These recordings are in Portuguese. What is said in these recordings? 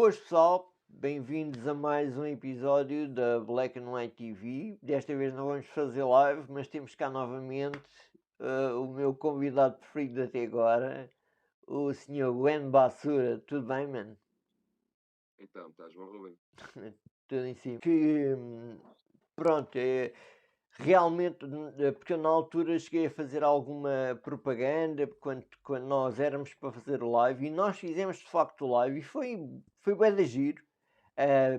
Boas pessoal, bem-vindos a mais um episódio da Black and White TV. Desta vez não vamos fazer live, mas temos cá novamente o meu convidado preferido até agora, o Sr. Gwen Basura. Tudo bem, mano? Então, estás bom, Rubem? Tudo em cima. Pronto, realmente, porque eu na altura cheguei a fazer alguma propaganda quando nós éramos para fazer o live, e nós fizemos de facto o live e foi bué de giro.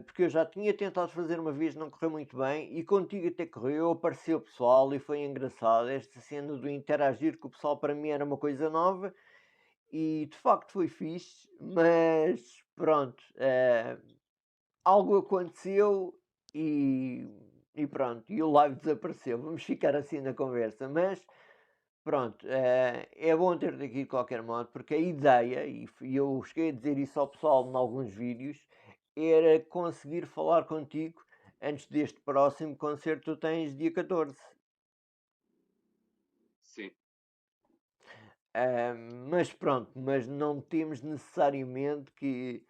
Porque eu já tinha tentado fazer uma vez, não correu muito bem, e contigo até correu, apareceu o pessoal e foi engraçado. Esta cena do interagir com o pessoal para mim era uma coisa nova e de facto foi fixe, mas pronto, algo aconteceu e pronto, e o live desapareceu. Vamos ficar assim na conversa, mas pronto, é bom ter-te aqui de qualquer modo, porque a ideia, e eu cheguei a dizer isso ao pessoal em alguns vídeos, era conseguir falar contigo antes deste próximo concerto que tu tens dia 14. Sim. Mas pronto, mas não temos necessariamente que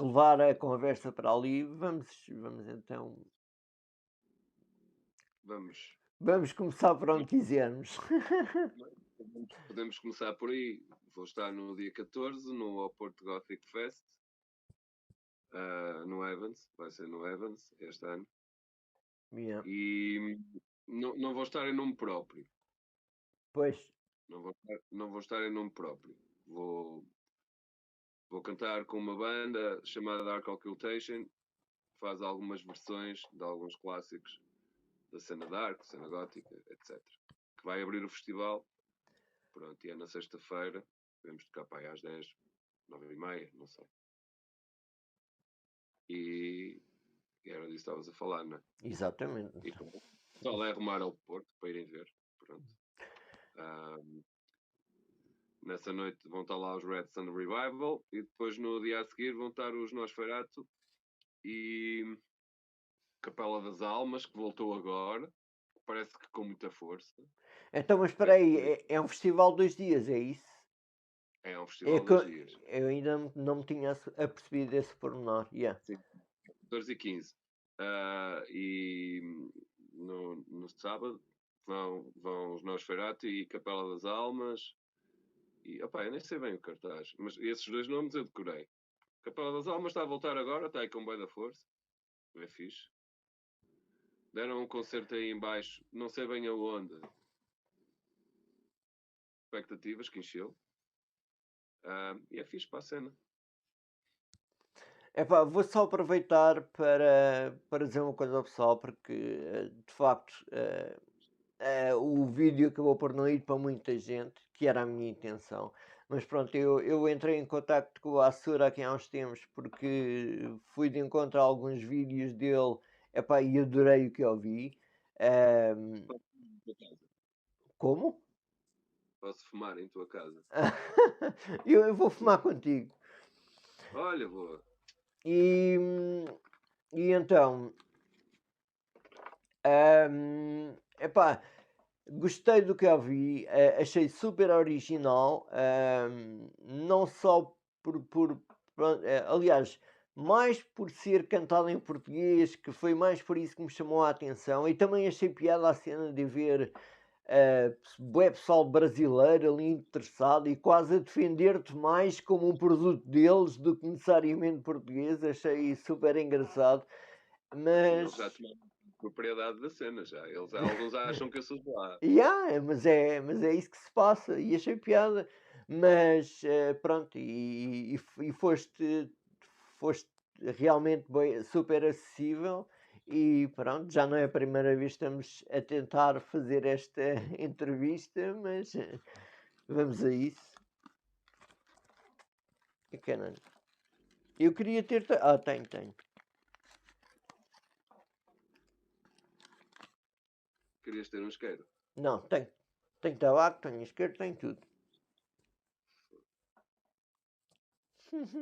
levar a conversa para ali. Vamos então. Vamos começar por onde quisermos. Podemos começar por aí. Vou estar no dia 14 no Oporto Gothic Fest, no Evans, vai ser no Evans este ano. Yeah. E não vou estar em nome próprio. Pois. Não vou estar em nome próprio. Vou cantar com uma banda chamada Dark Occultation, que faz algumas versões de alguns clássicos da cena dark, cena gótica, etc. Que vai abrir o festival. Pronto, e é na sexta-feira. Vamos tocar para aí às 10, 9h30, não sei. E era disso que estavas a falar, não é? Exatamente. E só é arrumar ao Porto para irem ver. Pronto. Nessa noite vão estar lá os Red Sun Revival e depois no dia a seguir vão estar os Nosferatu e Capela das Almas, que voltou agora. Parece que com muita força. Então, mas espera aí, é um festival de 2 dias, é isso? É um festival de 2 dias. Eu ainda não me tinha apercebido desse pormenor. Yeah. Sim, 14 e 15. E no sábado vão os Nosferatu e Capela das Almas. E, opá, eu nem sei bem o cartaz, mas esses dois nomes eu decorei. Capela das Almas está a voltar agora, está aí com bem da força. É fixe. Deram um concerto aí em baixo, não sei bem aonde. Expectativas que encheu. E é fixe para a cena. Epá, vou só aproveitar para dizer uma coisa ao pessoal, porque de facto o vídeo acabou por não ir para muita gente, que era a minha intenção. Mas pronto, eu entrei em contacto com o Assura aqui há uns tempos porque fui de encontro a alguns vídeos dele, epá, e adorei o que eu vi. Como? Posso fumar em tua casa? Eu vou fumar contigo. Olha, boa. E então, epá, gostei do que eu vi, achei super original, não só aliás, mais por ser cantado em português, que foi mais por isso que me chamou a atenção, e também achei piada a cena de ver bué pessoal brasileiro ali interessado e quase a defender-te mais como um produto deles do que necessariamente português. Achei super engraçado, mas Eles já tomaram propriedade da cena, já. Alguns acham que eu sou de lá. yeah, mas é isso que se passa e achei piada. Mas pronto, e foste realmente super acessível. E pronto, já não é a primeira vez que estamos a tentar fazer esta entrevista, mas vamos a isso. E caralho. Eu queria ter. Tenho. Querias ter um isqueiro? Não, tenho. Tenho tabaco, tenho isqueiro, tenho tudo.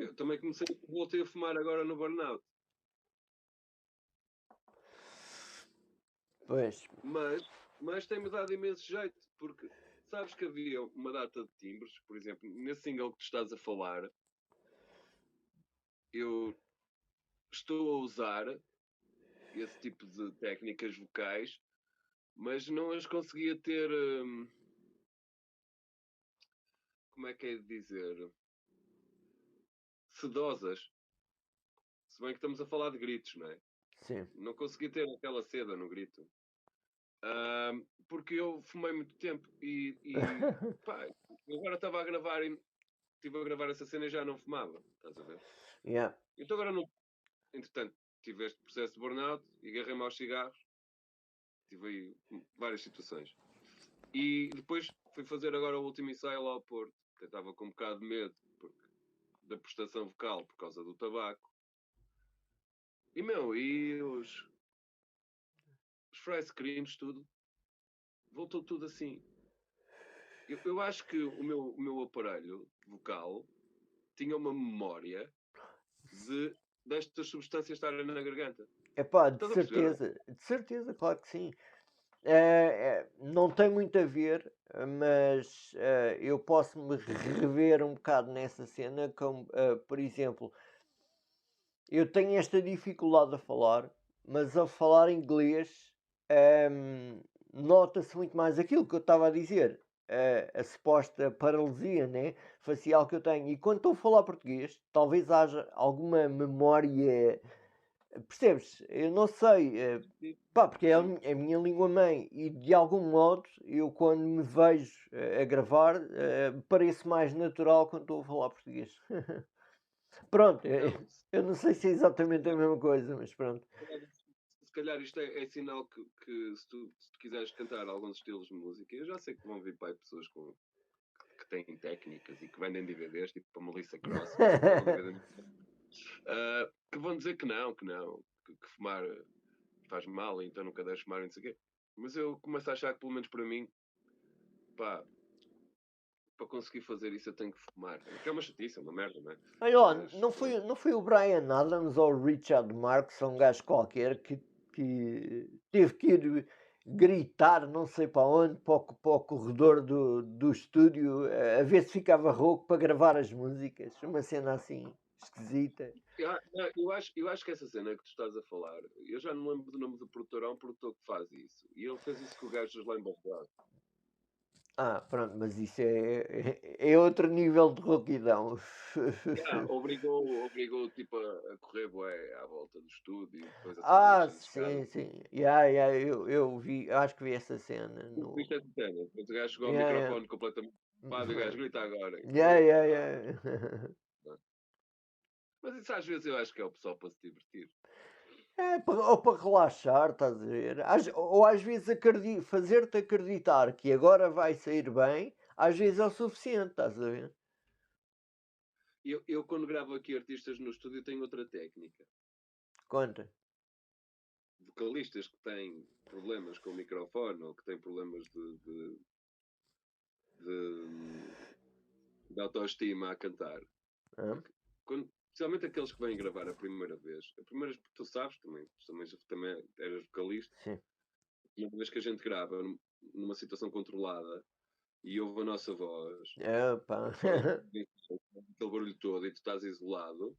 Eu também voltei a fumar agora no burnout. Pois. Mas tem-me dado imenso jeito, porque sabes que havia uma data de timbres, por exemplo, nesse single que tu estás a falar, eu estou a usar esse tipo de técnicas vocais, mas não as conseguia ter, como é que é de dizer, sedosas. Se bem que estamos a falar de gritos, não é? Sim. Não consegui ter aquela seda no grito. Porque eu fumei muito tempo e pá, eu agora estava a gravar e estive a gravar essa cena e já não fumava, estás a ver? Yeah. Então agora não. Entretanto, tive este processo de burnout e agarrei-me aos cigarros. Tive aí várias situações. E depois fui fazer agora o último ensaio lá ao Porto, que eu estava com um bocado de medo da prestação vocal por causa do tabaco. E meu, e os fry screams, tudo, voltou tudo assim. Eu acho que o meu aparelho vocal tinha uma memória destas substâncias estarem na garganta. Epá, Estás a perceber? de certeza, claro que sim. Não tem muito a ver, mas eu posso me rever um bocado nessa cena, como, por exemplo, eu tenho esta dificuldade a falar, mas a falar inglês nota-se muito mais aquilo que eu estava a dizer, a suposta paralisia, né, facial que eu tenho. E quando estou a falar português, talvez haja alguma memória. Percebes? Eu não sei, pá, porque é a minha língua mãe e de algum modo eu quando me vejo a gravar pareço mais natural quando estou a falar português. Pronto, Não, eu não sei se é exatamente a mesma coisa, mas pronto. se calhar isto é sinal que se tu quiseres cantar alguns estilos de música, eu já sei que vão vir para aí pessoas que têm técnicas e que vendem DVDs, tipo a Melissa Cross, que tem um DVD, que vão dizer que fumar faz mal, então nunca deves fumar, não sei o quê. Mas eu começo a achar que, pelo menos para mim, pá, para conseguir fazer isso eu tenho que fumar. Que é uma chatice, é uma merda, não é? Olha lá, Mas pronto. não foi o Brian Adams ou o Richard Marx, um gajo qualquer, que teve que ir gritar não sei para onde, para o corredor do estúdio, a ver se ficava rouco para gravar as músicas. Uma cena assim, esquisita. Eu acho que essa cena que tu estás a falar, eu já não lembro do nome do produtor, há um produtor que faz isso. E ele fez isso com o gajo dos Lamb of God. Ah, pronto, mas isso é outro nível de rouquidão. Obrigou tipo a correr bué à volta do estúdio e depois a subir a Ah, descer de escada. sim, sim. Yeah, yeah, eu vi, acho que vi essa cena no. Isto é de cena. Depois o gajo chegou ao Yeah, yeah. microfone completamente ocupado e o gajo grita agora. E Yeah, foi. yeah, Pá, yeah. mas isso às vezes eu acho que é o pessoal para se divertir. Ou para relaxar, estás a ver? Ou às vezes fazer-te acreditar que agora vai sair bem, às vezes é o suficiente, estás a ver? Eu quando gravo aqui artistas no estúdio, tenho outra técnica. Conta. Vocalistas que têm problemas com o microfone ou que têm problemas de, de autoestima a cantar. Hã? Porque especialmente aqueles que vêm gravar a primeira vez, tu sabes também eras vocalista, Sim. uma vez que a gente grava numa situação controlada e ouve a nossa voz, Epá. pronto, aquele barulho todo e tu estás isolado,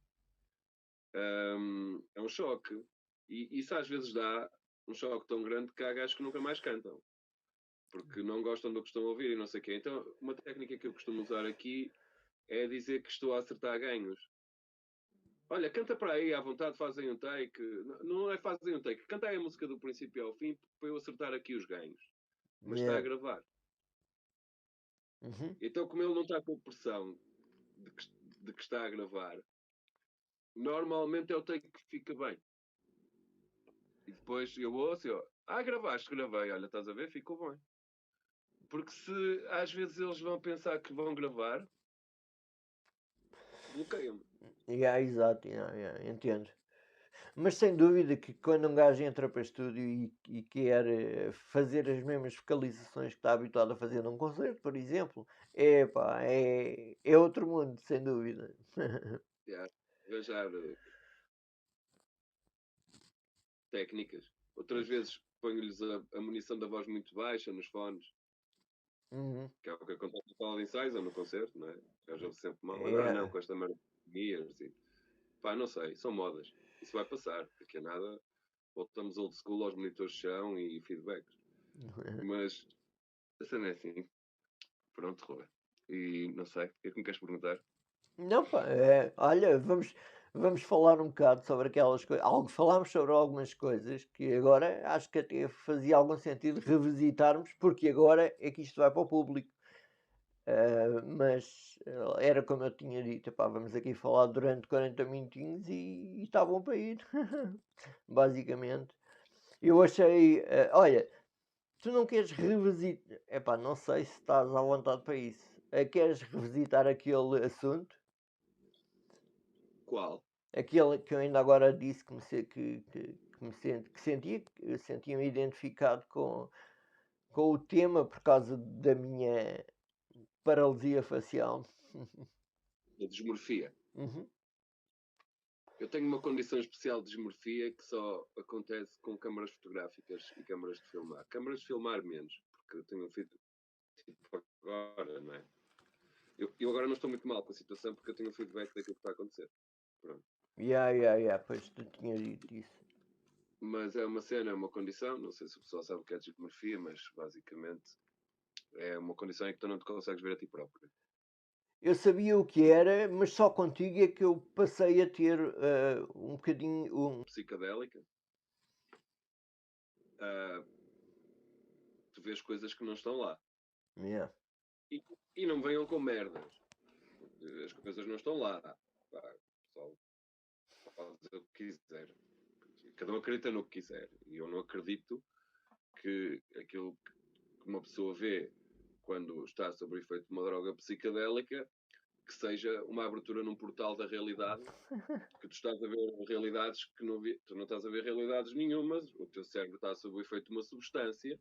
é um choque. E isso às vezes dá um choque tão grande que há gajos que nunca mais cantam. Porque não gostam do que estão a ouvir e não sei o quê. Então, uma técnica que eu costumo usar aqui é dizer que estou a acertar ganhos. Olha, canta para aí à vontade, fazem um take. Não é fazem um take, canta aí a música do princípio ao fim para eu acertar aqui os ganhos. Mas está a Yeah. gravar. Uhum. Então, como ele não está com pressão de que está a gravar, normalmente é o take que fica bem. E depois eu ouço e eu, gravaste, gravei, olha, estás a ver, ficou bem. Porque se às vezes eles vão pensar que vão gravar, bloqueiam-me. Yeah, exato, yeah, yeah, entendo. Mas sem dúvida que quando um gajo entra para estúdio e quer fazer as mesmas vocalizações que está habituado a fazer num concerto, por exemplo, pá, é outro mundo, sem dúvida. Yeah. Arranjar técnicas. Outras vezes ponho-lhes a munição da voz muito baixa nos fones, Uhum. que é o que acontece na sala de ensaios ou no concerto, não é? Eu já sempre mal. Agora É, não, com esta merda de guias e Pá, não sei, são modas. Isso vai passar, daqui a nada voltamos old school aos monitores de chão e feedbacks. Mas a cena é assim. Pronto, Rui. E não sei, o que é que me queres perguntar? Não, pá, olha, vamos falar um bocado sobre aquelas coisas. Falámos sobre algumas coisas que agora acho que até fazia algum sentido revisitarmos, porque agora é que isto vai para o público. Mas era como eu tinha dito, pá, vamos aqui falar durante 40 minutinhos e está bom para ir. Basicamente. Eu achei, olha, tu não queres revisitar, epá, não sei se estás à vontade para isso. Queres revisitar aquele assunto? Qual? Aquele que eu ainda agora disse que eu sentia-me identificado com o tema por causa da minha paralisia facial. A dismorfia. Uhum. Eu tenho uma condição especial de dismorfia que só acontece com câmaras fotográficas e câmaras de filmar. Câmaras de filmar menos, porque eu tenho feito tipo agora, não é? Eu agora não estou muito mal com a situação porque eu tenho um feedback daquilo que está a acontecer. Pronto. Pois tu tinhas dito isso. Mas é uma cena, é uma condição, não sei se o pessoal sabe o que é dismorfia, mas basicamente é uma condição em que tu não te consegues ver a ti próprio. Eu sabia o que era, mas só contigo é que eu passei a ter um bocadinho. Psicadélica, uh, tu vês coisas que não estão lá. Yeah. E não venham com merdas. As coisas não estão lá. Pá, o pessoal pode fazer o que quiser. Cada um acredita no que quiser. E eu não acredito que aquilo que uma pessoa vê quando está sob o efeito de uma droga psicadélica que seja uma abertura num portal da realidade, que tu estás a ver realidades que não vi, tu não estás a ver realidades nenhumas, o teu cérebro está sob o efeito de uma substância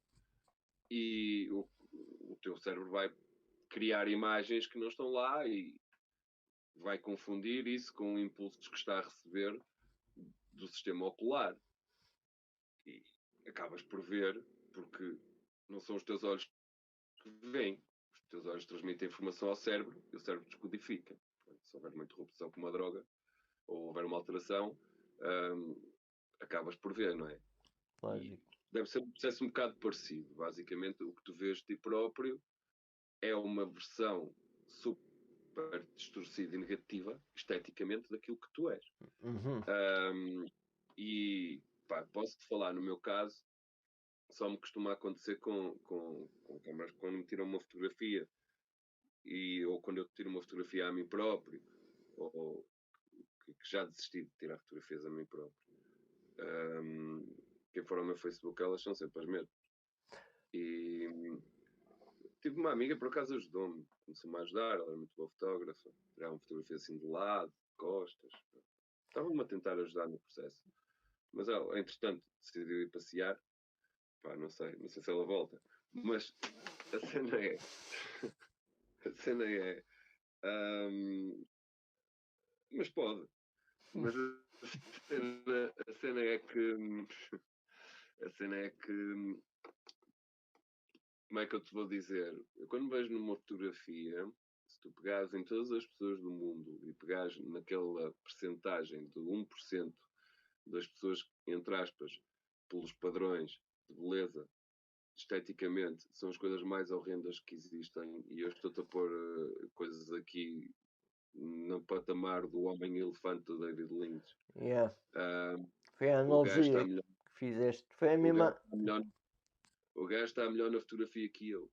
e o teu cérebro vai criar imagens que não estão lá e vai confundir isso com impulsos que está a receber do sistema ocular. E acabas por ver, porque não são os teus olhos que veem, os teus olhos transmitem informação ao cérebro e o cérebro descodifica. Se houver uma interrupção com uma droga ou houver uma alteração, acabas por ver, não é? E deve ser um processo um bocado parecido. Basicamente, o que tu vês de ti próprio é uma versão super distorcida e negativa, esteticamente, daquilo que tu és. Uhum. E pá, posso-te falar, no meu caso, só me costuma acontecer com câmaras, quando me tiram uma fotografia ou quando eu tiro uma fotografia a mim próprio, ou que já desisti de tirar fotografias a mim próprio. Quem for ao meu Facebook, elas são sempre as mesmas. E tive uma amiga, por acaso ajudou-me, começou-me a ajudar, ela era muito boa fotógrafa, tirava uma fotografia assim de lado, de costas. Estava-me a tentar ajudar no processo. Mas ela, entretanto, decidiu ir passear. Pá, não sei se ela volta. Mas a cena é. A cena é. Mas pode. Mas a cena é que. A cena é que. Como é que eu te vou dizer? Eu, quando vejo numa fotografia, se tu pegares em todas as pessoas do mundo e pegares naquela percentagem de 1% das pessoas, entre aspas, pelos padrões de beleza, esteticamente, são as coisas mais horrendas que existem. E eu estou-te a pôr coisas aqui no patamar do Homem-Elefante do David Lynch. Yeah. Uh, Foi a o gajo está analogia melhor. que fizeste. Foi a mesma. O gajo está melhor na fotografia que eu.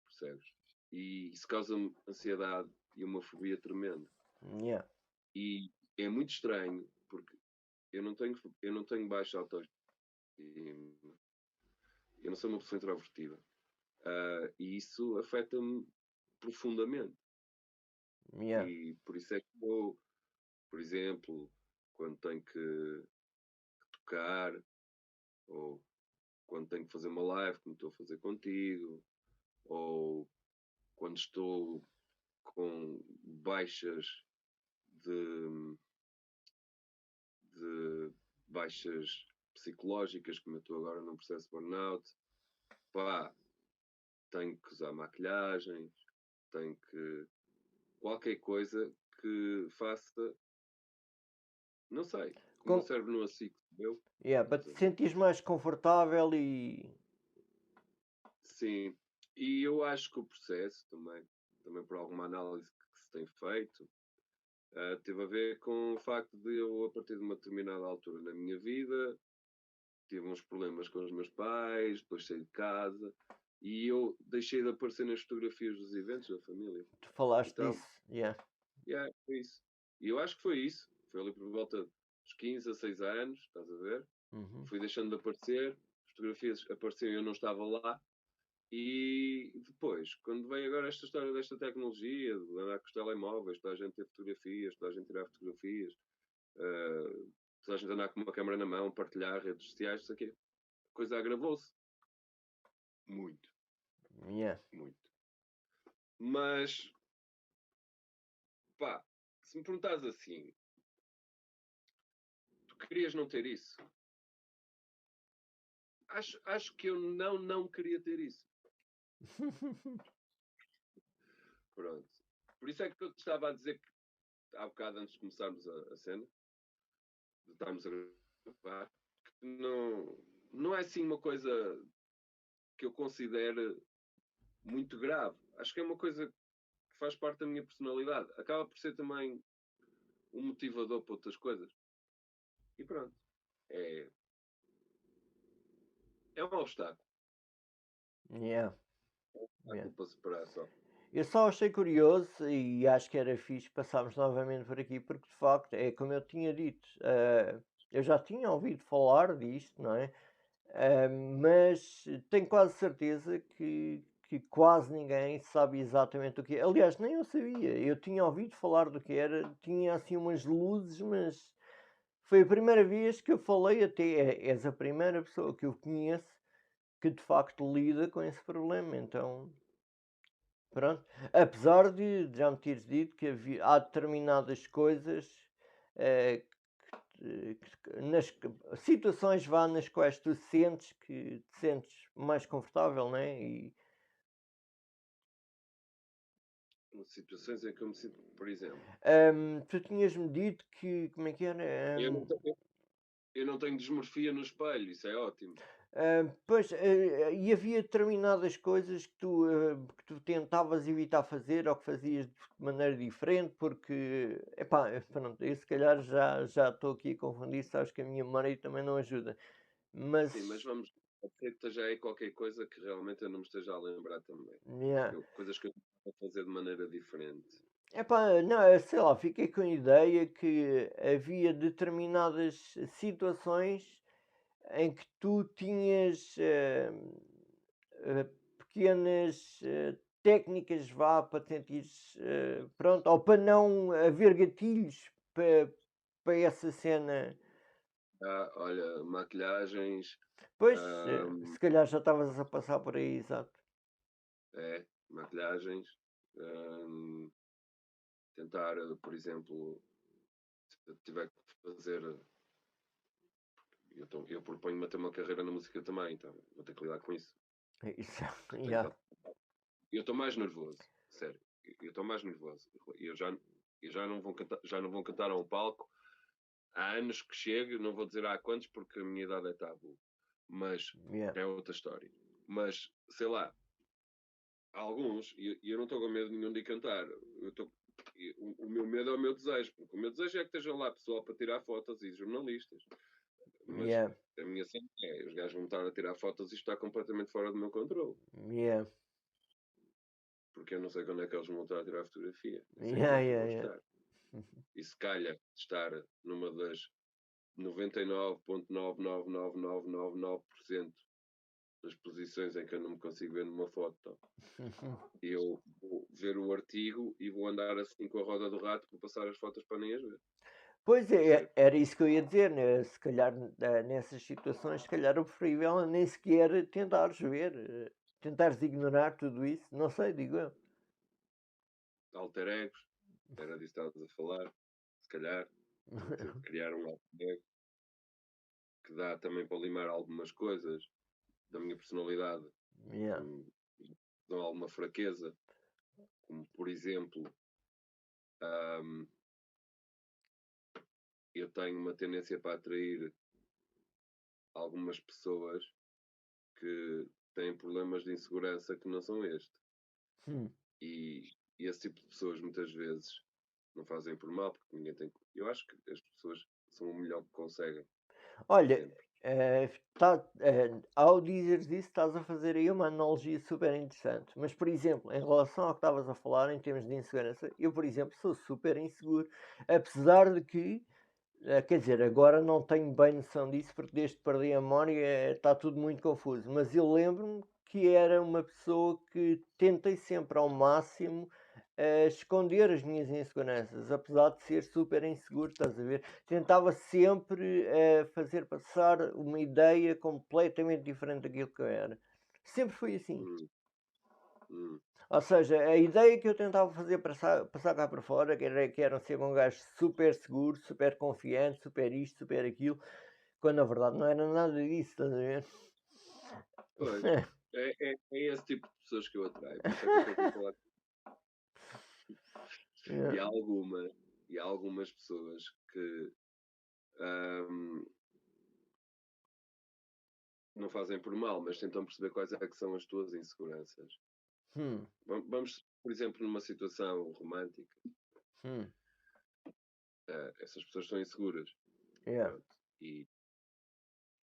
Percebes? E isso causa-me ansiedade e uma fobia tremenda. Yeah. E é muito estranho, porque eu não tenho baixa autoestima. Eu não sou uma pessoa introvertida. E isso afeta-me profundamente. Yeah. E por isso é que eu, por exemplo, quando tenho que tocar, ou quando tenho que fazer uma live, como estou a fazer contigo, ou quando estou com baixas de baixas psicológicas, como eu estou agora num processo de burnout, pá, tenho que usar maquilhagem, tenho que. Qualquer coisa que faça Não sei. O meu Com... cérebro não assim eu. Yeah, para Estás te a ver? sentires mais confortável e. Sim. E eu acho que o processo também por alguma análise que se tem feito, teve a ver com o facto de eu, a partir de uma determinada altura na minha vida, tive uns problemas com os meus pais, depois saí de casa e eu deixei de aparecer nas fotografias dos eventos da família. Tu falaste Então, disso. Yeah. yeah, foi isso. E eu acho que foi isso. Foi ali por volta dos 15 a 6 anos, estás a ver? Uhum. Fui deixando de aparecer, fotografias apareciam e eu não estava lá. E depois, quando vem agora esta história desta tecnologia, de andar com os telemóveis, toda a gente ter fotografias, toda a gente tirar fotografias, toda a gente andar com uma câmera na mão, partilhar redes sociais, isso aqui, a coisa agravou-se. Muito, Yeah. muito. Mas, pá, se me perguntares assim, tu querias não ter isso? Acho que eu não queria ter isso. Pronto. Por isso é que eu te estava a dizer que há bocado antes de começarmos a cena, de estarmos a gravar, que não é assim uma coisa que eu considere muito grave. Acho que é uma coisa que faz parte da minha personalidade. Acaba por ser também um motivador para outras coisas. E pronto. É, é um obstáculo. Yeah. Yeah. Para superar só. Eu só achei curioso e acho que era fixe passarmos novamente por aqui, porque de facto é como eu tinha dito, eu já tinha ouvido falar disto, não é? Mas tenho quase certeza que quase ninguém sabe exatamente o que é. Aliás, nem eu sabia. Eu tinha ouvido falar do que era, tinha assim umas luzes, mas foi a primeira vez que eu falei até. És a primeira pessoa que eu conheço que de facto lida com esse problema. Então, pronto. Apesar de já me teres dito que há determinadas coisas eh, nas situações vá nas quais tu sentes que te sentes mais confortável, né? E Situações em que eu me sinto, por exemplo, tu tinhas-me dito que como é que era? eu não, eu não tenho desmorfia no espelho, isso é ótimo. Pois, e havia determinadas coisas que tu tentavas evitar fazer ou que fazias de maneira diferente, porque, epá, pronto, eu se calhar já estou aqui a confundir, sabes que a minha memória também não ajuda. Mas, Sim, mas vamos, aceita já é qualquer coisa que realmente eu não me esteja a lembrar também. yeah. Coisas que eu vou fazer de maneira diferente. Epá, não, sei lá, fiquei com a ideia que havia determinadas situações em que tu tinhas pequenas técnicas, vá, para te sentires, pronto, ou para não haver gatilhos para essa cena. Olha, maquilhagens, Pois, ahm, se calhar já estavas a passar por aí, exato. maquilhagens, ahm, tentar, por exemplo, se eu tiver que fazer, eu proponho-me a ter uma carreira na música também, então vou ter que lidar com isso. Isso, Que tenho yeah. que- Eu estou mais nervoso, sério, eu estou mais nervoso. Já não vão cantar a um palco há anos que chego, não vou dizer há quantos porque a minha idade é tabu, mas Yeah. é outra história. Mas sei lá, alguns, e eu não estou com medo nenhum de cantar. O meu medo é o meu desejo, porque o meu desejo é que estejam lá pessoal para tirar fotos e jornalistas. Mas Yeah. a minha cena é, os gajos vão estar a tirar fotos e isto está completamente fora do meu controle. Yeah. Porque eu não sei quando é que eles vão estar a tirar fotografia. Nem sei como Yeah, é que eu yeah, vou yeah. estar. E se calhar estar numa das 99,99999% das posições em que eu não me consigo ver numa foto. Eu vou ver o artigo e vou andar assim com a roda do rato para passar as fotos para nem as ver. Pois Sério. era isso que eu ia dizer, né? Se calhar nessas situações, se calhar o preferível é nem sequer tentares ver, tentares ignorar tudo isso, não sei, digo eu. Alter egos, era disso que estavas a falar. Se calhar, criar um alter ego que dá também para limar algumas coisas da minha personalidade que Yeah. me dão alguma fraqueza, como por exemplo, ahm, eu tenho uma tendência para atrair algumas pessoas que têm problemas de insegurança que não são este. Hum. E esse tipo de pessoas muitas vezes não fazem por mal, porque ninguém tem. Eu acho que as pessoas são o melhor que conseguem. Olha, Sempre. ao dizeres isso, estás a fazer aí uma analogia super interessante. Mas, por exemplo, em relação ao que estavas a falar em termos de insegurança, eu, por exemplo, sou super inseguro, apesar de que, quer dizer, agora não tenho bem noção disso, porque desde que perdi a memória está tudo muito confuso. Mas eu lembro-me que era uma pessoa que tentei sempre ao máximo esconder as minhas inseguranças, apesar de ser super inseguro, estás a ver? Tentava sempre fazer passar uma ideia completamente diferente daquilo que eu era. Sempre fui assim. Hum, hum, Ou seja, a ideia que eu tentava fazer passar cá para fora, que era ser um gajo super seguro, super confiante, super isto, super aquilo, quando na verdade não era nada disso, estás a ver? pois. É esse tipo de pessoas que eu atraio. Por isso é que eu estou aqui a falar. Yeah. E há algumas pessoas que não fazem por mal, mas tentam perceber quais é que são as tuas inseguranças. Hum, Vamos, por exemplo, numa situação romântica, hum, essas pessoas são inseguras, yeah, pronto, e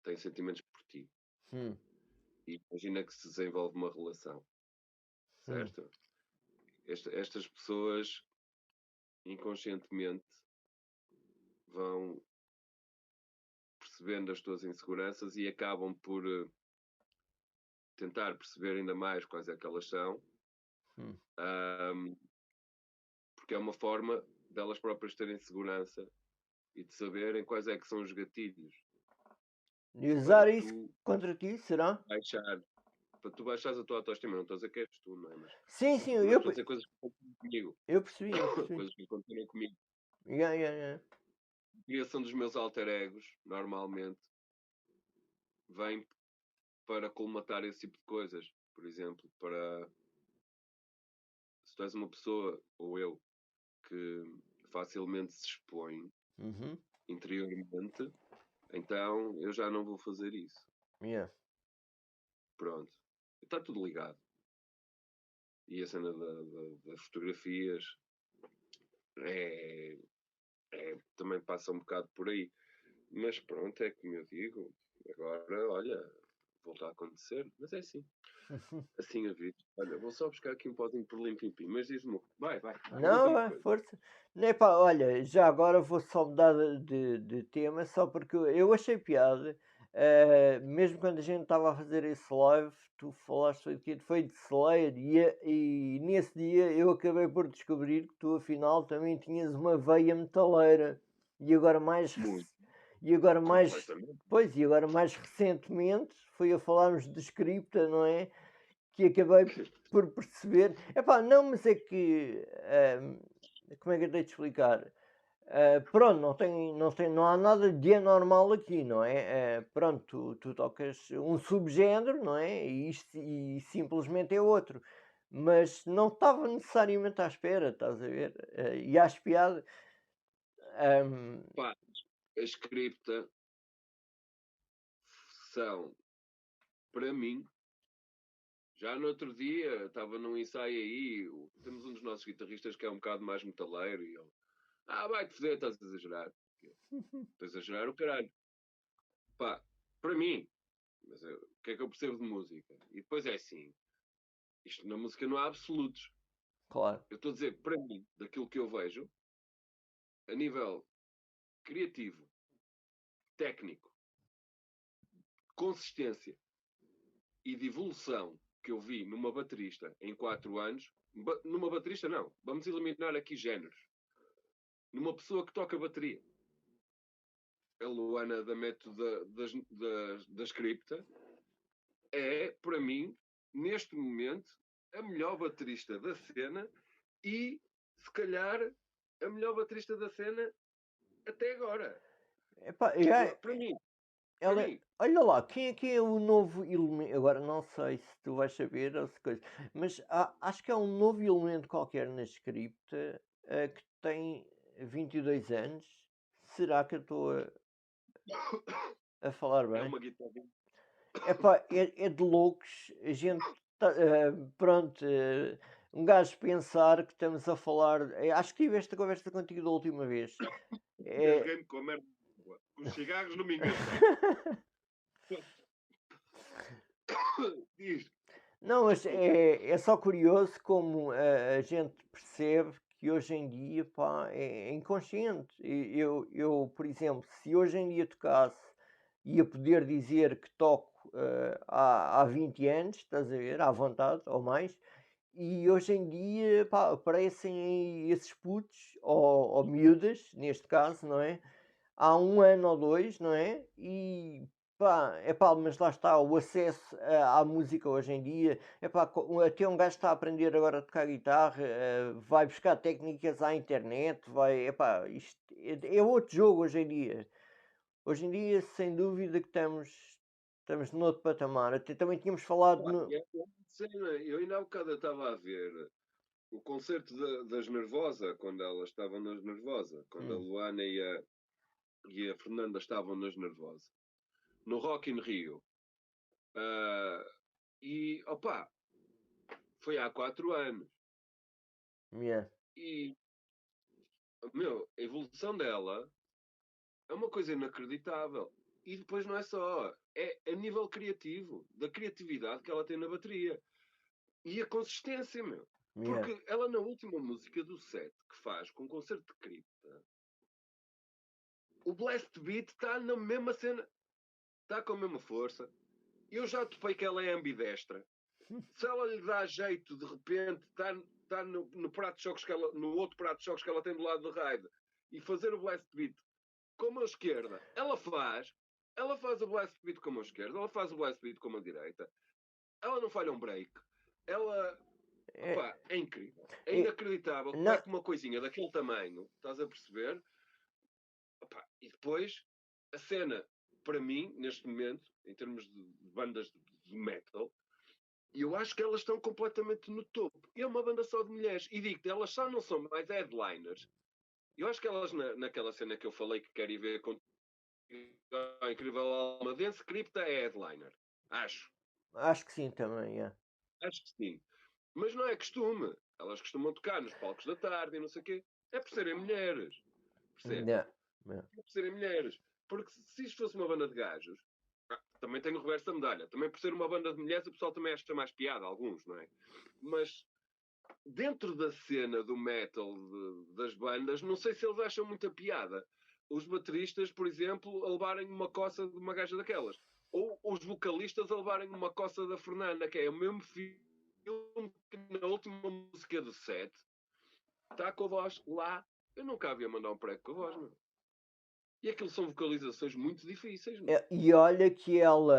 têm sentimentos por ti. hum, E imagina que se desenvolve uma relação, hum, certo? Estas pessoas inconscientemente vão percebendo as tuas inseguranças e acabam por tentar perceber ainda mais quais é que elas são, hum. porque é uma forma delas próprias terem segurança e de saberem quais é que são os gatilhos E para usar isso tu contra ti, será? baixar, para tu baixares a tua autoestima. Não estou a dizer que és tu, não é? Sim, sim, Mas estou a dizer coisas que aconteceram comigo. eu percebi, eu percebi. Coisas que aconteceram comigo. Yeah, yeah, yeah. A criação dos meus alter egos, normalmente, vem para colmatar esse tipo de coisas. Por exemplo, para se tu és uma pessoa, ou eu, que facilmente se expõe Uhum. interiormente, então eu já não vou fazer isso. Yeah. Pronto. Está tudo ligado. E a cena das fotografias é, também passa um bocado por aí. Mas pronto, é como eu digo, agora, olha, voltar a acontecer, mas é assim. Assim a vida. Olha, vou só buscar aqui um pozinho por limpim-pim, mas diz-me, vai, Não, pergunta-me vai, coisa. força. Não, epá, olha, já agora vou só mudar de tema, só porque eu achei piada. Mesmo quando a gente estava a fazer esse live, tu falaste foi de Slayer e nesse dia eu acabei por descobrir que tu afinal também tinhas uma veia metaleira. E agora Muito, e agora mais, completamente. pois, e agora mais recentemente foi a falarmos de Scripta, não é? Que acabei por perceber. Epá, não, mas é que. Como é que eu tenho de explicar? Pronto, não há nada de anormal aqui, não é? Pronto, tu tocas um subgénero, não é? E simplesmente é outro. Mas não estava necessariamente à espera, estás a ver? E às piadas. Pá, a scripta são, para mim, já no outro dia, estava num ensaio aí, temos um dos nossos guitarristas que é um bocado mais metaleiro e ele, vai-te foder, estás a exagerar. Estás a exagerar o caralho. Pá, para mim, mas o que é que eu percebo de música? E depois é assim, isto na música não há absolutos. Claro. Eu estou a dizer, para mim, daquilo que eu vejo, a nível criativo, técnico, consistência e de evolução que eu vi numa baterista em 4 anos, numa baterista não, vamos eliminar aqui géneros. Numa pessoa que toca bateria. A Luana da método da Scripta é, para mim, neste momento, a melhor baterista da cena e, se calhar, a melhor baterista da cena até agora. Epá, Para mim, para ela, mim. olha lá, quem é que é o novo elemento? Agora não sei se tu vais saber ou se coisa, mas acho que há um novo elemento qualquer na script que tem 22 anos, Será que eu estou a falar É bem? uma guitarra. Epá, é de loucos. A gente, pronto, um gajo pensar que estamos a falar. Acho que tive esta conversa contigo da última vez. É, Engasguei-me com a merda. Os cigarros não me engasguei. Diz. não, mas Desculpa. é só curioso como a gente percebe que hoje em dia, pá, é inconsciente. Eu, por exemplo, se hoje em dia tocasse, ia poder dizer que toco há 20 anos, estás a ver, à vontade, ou mais, e hoje em dia, pá, aparecem aí esses putos, ou miúdas, neste caso, não é? Há um ano ou dois, não é? E pá, é pá, mas lá está, o acesso à música hoje em dia, é pá, até um gajo está a aprender agora a tocar guitarra, vai buscar técnicas à internet, vai, é pá, isto é outro jogo hoje em dia. Hoje em dia, sem dúvida que estamos noutro patamar. Até também tínhamos falado Pá, no. eu ainda há bocado estava a ver o concerto das Nervosa, quando elas estavam nas Nervosa, quando a Hum, Luana e a Fernanda estavam nas Nervosa, no Rock in Rio. Ah, e, opa, foi há 4 anos. yeah, E, meu, a evolução dela é uma coisa inacreditável. E depois não é só, é a nível criativo, da criatividade que ela tem na bateria. E a consistência, meu. yeah. Porque ela na última música do set que faz com o concerto de cripta, o blast beat está na mesma cena, está com a mesma força. Eu já topei que ela é ambidestra. Se ela lhe dá jeito, de repente, está no prato de choques que ela, no outro prato de choques que ela tem do lado do raid e fazer o blast beat com a mão esquerda, ela faz o blast beat com a mão esquerda, ela faz o blast beat com a mão direita, ela não falha um break, ela, É, opá, é incrível, é é, inacreditável como é não, que uma coisinha daquele tamanho, estás a perceber? Opá, e depois, a cena, para mim, neste momento, em termos de bandas de metal, eu acho que elas estão completamente no topo. E é uma banda só de mulheres. E digo-te, elas só não são mais headliners. Eu acho que elas, naquela cena que eu falei que quero ir ver com a Incrível Alma Dance, Cripta é headliner. Acho. acho que sim também, é. Acho que sim. Mas não é costume. Elas costumam tocar nos palcos da tarde e não sei o quê. É por serem mulheres. Percebes? Yeah, yeah. É por serem mulheres. Porque se isto fosse uma banda de gajos, também tem o reverso da medalha. Também por ser uma banda de mulheres, o pessoal também acha mais piada, alguns, não é? Mas dentro da cena do metal das bandas, não sei se eles acham muita piada. Os bateristas, por exemplo, a levarem uma coça de uma gaja daquelas. Ou os vocalistas a levarem uma coça da Fernanda, que é o mesmo filme que na última música do set está com a voz lá. Eu nunca havia mandar um prego com a voz, meu. E aquilo são vocalizações muito difíceis, meu. E olha que ela,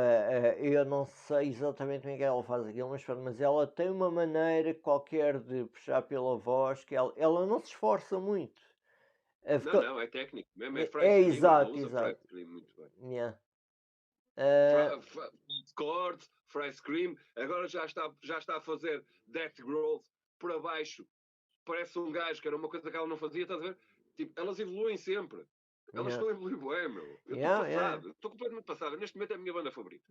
eu não sei exatamente como é que ela faz aquilo, mas, pronto, mas ela tem uma maneira qualquer de puxar pela voz que ela não se esforça muito. Não, não, é técnico. Mesmo é fry É scream, ela exato, usa fry exato. scream muito bem. Yeah. Uh, Chords, Fry Scream, agora já está a fazer Death Growth por abaixo. Parece um gajo que era uma coisa que ela não fazia, estás a ver? Tipo, elas evoluem sempre. Elas yeah. estão a evoluir bem, meu. Eu estou Yeah, yeah. passado, estou completamente passado. Neste momento é a minha banda favorita.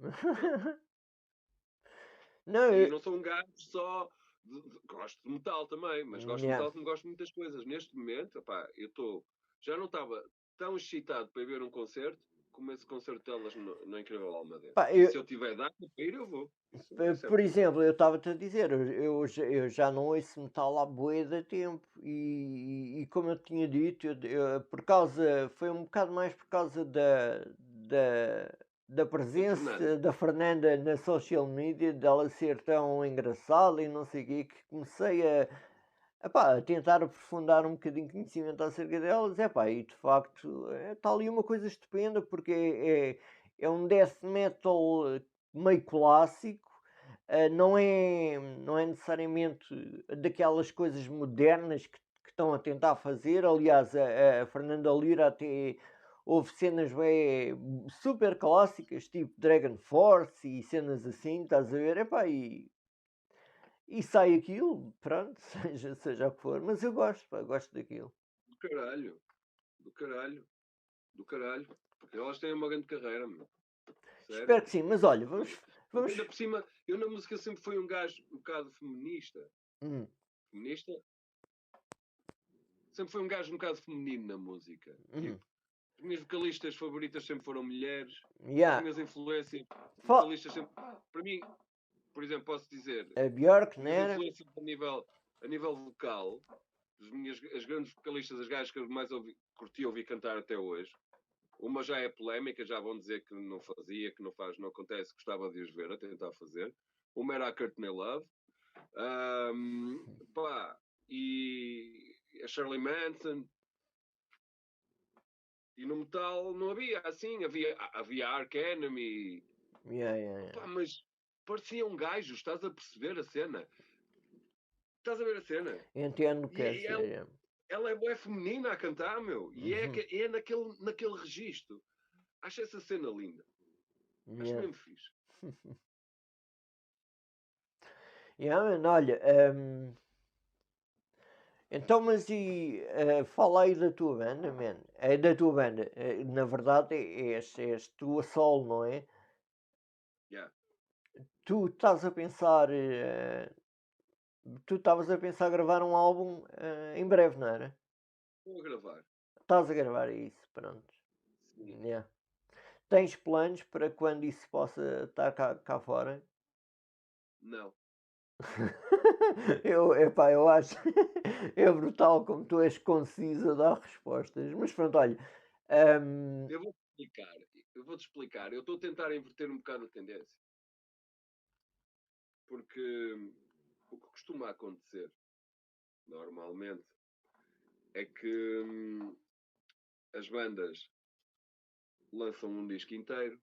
Não, E eu não sou um gajo só. Gosto de metal também, mas gosto de yeah. metal como gosto de muitas coisas. Neste momento, opá, eu estou. Já não estava tão excitado para ir ver um concerto como esse concerto delas no Incrível Alma Dance. Pá, E se eu tiver data para ir, eu vou. Isso é por possível. exemplo, eu estava-te a dizer, eu já não ouço metal há bué de tempo e como eu tinha dito, por causa, foi um bocado mais por causa da Da Fernanda. presença da Fernanda na social media, dela ser tão engraçada e não sei o quê, que comecei a tentar aprofundar um bocadinho de conhecimento acerca delas, e de facto está ali uma coisa estupenda porque é um death metal meio clássico, não é necessariamente daquelas coisas modernas que estão a tentar fazer. Aliás, a Fernanda Lira até houve cenas super clássicas, tipo Dragon Force e cenas assim, estás a ver? E sai aquilo, pronto, seja o que for, mas eu gosto, pá, gosto daquilo. Do caralho. Do caralho. Do caralho. Porque elas têm uma grande carreira, meu. Sério. Espero que sim, mas olha, vamos. Ainda por cima, eu na música sempre fui um gajo um bocado feminista. Feminista? Sempre fui um gajo um bocado feminino na música. Tipo, as minhas vocalistas favoritas sempre foram mulheres. As minhas influências vocalistas sempre. Para mim, por exemplo, posso dizer. A Björk, as né? influências a nível vocal, as grandes vocalistas, as gajas que eu mais curti ouvir cantar até hoje. Uma já é polémica, já vão dizer que não fazia, que não faz, não acontece, gostava de os ver a tentar fazer. Uma era a Courtney Love. Pá, e a Shirley Manson. E no metal não havia assim, havia Ark Enemy. Pá, mas parecia um gajo, estás a perceber a cena? Estás a ver a cena? Entendo que é. Ela é bué feminina a cantar, meu. E é naquele registro. Acho essa cena linda. Acho mesmo fixe. Man, olha, então, mas fala aí da tua banda, man. É da tua banda. Na verdade, és tu a solo, não é? Yeah. Tu estás a pensar. Tu estavas a pensar gravar um álbum em breve, não era? Vou gravar. Estás a gravar isso, pronto. Sim. Yeah. Tens planos para quando isso possa estar cá fora? Não. Eu acho é brutal como tu és conciso a dar respostas. Mas pronto, olha. Eu vou-te explicar. Eu estou a tentar inverter um bocado a tendência. Porque o que costuma acontecer, normalmente, é que as bandas lançam um disco inteiro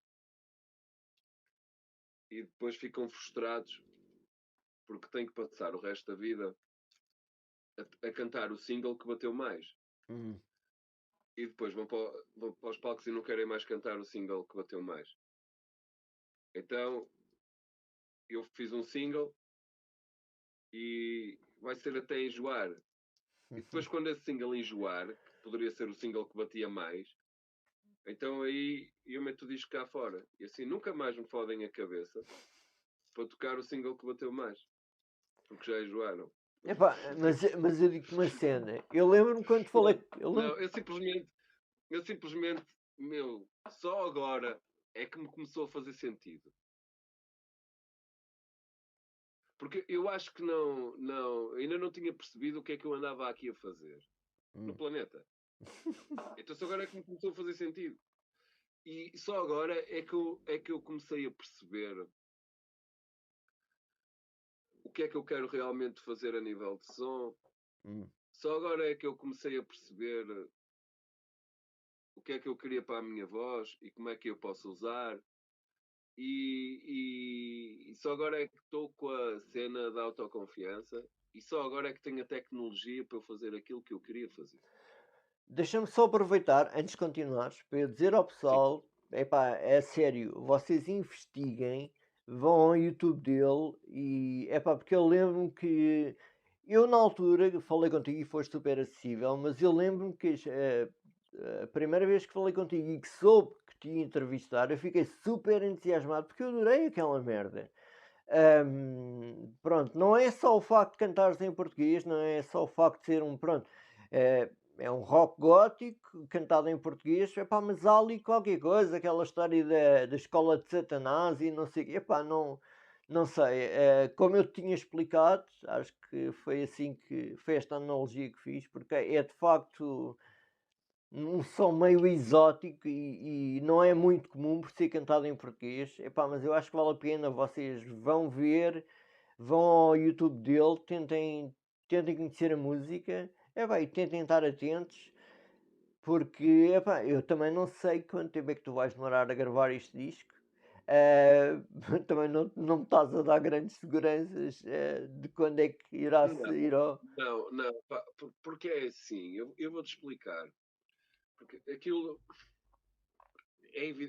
e depois ficam frustrados porque têm que passar o resto da vida a cantar o single que bateu mais. E depois vão para os palcos e não querem mais cantar o single que bateu mais. Então, eu fiz um single e vai ser até enjoar. E depois, quando esse single enjoar, que poderia ser o single que batia mais, então aí eu meto o disco cá fora. E assim nunca mais me fodem a cabeça para tocar o single que bateu mais. Porque já enjoaram. Epá, mas eu digo-te uma cena. Eu lembro-me quando falei. Não, eu simplesmente, meu, só agora é que me começou a fazer sentido. Porque eu acho que ainda não tinha percebido o que é que eu andava aqui a fazer no planeta. Então só agora é que me começou a fazer sentido. E só agora é que eu comecei a perceber o que é que eu quero realmente fazer a nível de som. Só agora é que eu comecei a perceber o que é que eu queria para a minha voz e como é que eu posso usar. E só agora é que estou com a cena da autoconfiança e só agora é que tenho a tecnologia para eu fazer aquilo que eu queria fazer. Deixa-me só aproveitar, antes de continuares, para eu dizer ao pessoal, epá, é sério, vocês investiguem, vão ao YouTube dele e, epá, porque eu lembro-me que eu na altura falei contigo e foste super acessível, mas eu lembro-me que a primeira vez que falei contigo e que soube que te ia entrevistar, eu fiquei super entusiasmado porque eu adorei aquela merda. Pronto, não é só o facto de cantares em português, não é só o facto de ser pronto, é um rock gótico cantado em português, epá, mas há ali qualquer coisa, aquela história da escola de Satanás e não sei o quê, epá, não sei, como eu te tinha explicado, acho que foi assim que foi esta analogia que fiz, porque é de facto um som meio exótico e não é muito comum por ser cantado em português. Epá, mas eu acho que vale a pena, vocês vão ver, vão ao YouTube dele, tentem conhecer a música, e tentem estar atentos, porque epá, eu também não sei quanto tempo é que tu vais demorar a gravar este disco. Também não me estás a dar grandes seguranças de quando é que irá sair. Não, pá, porque é assim, eu vou-te explicar. Porque aquilo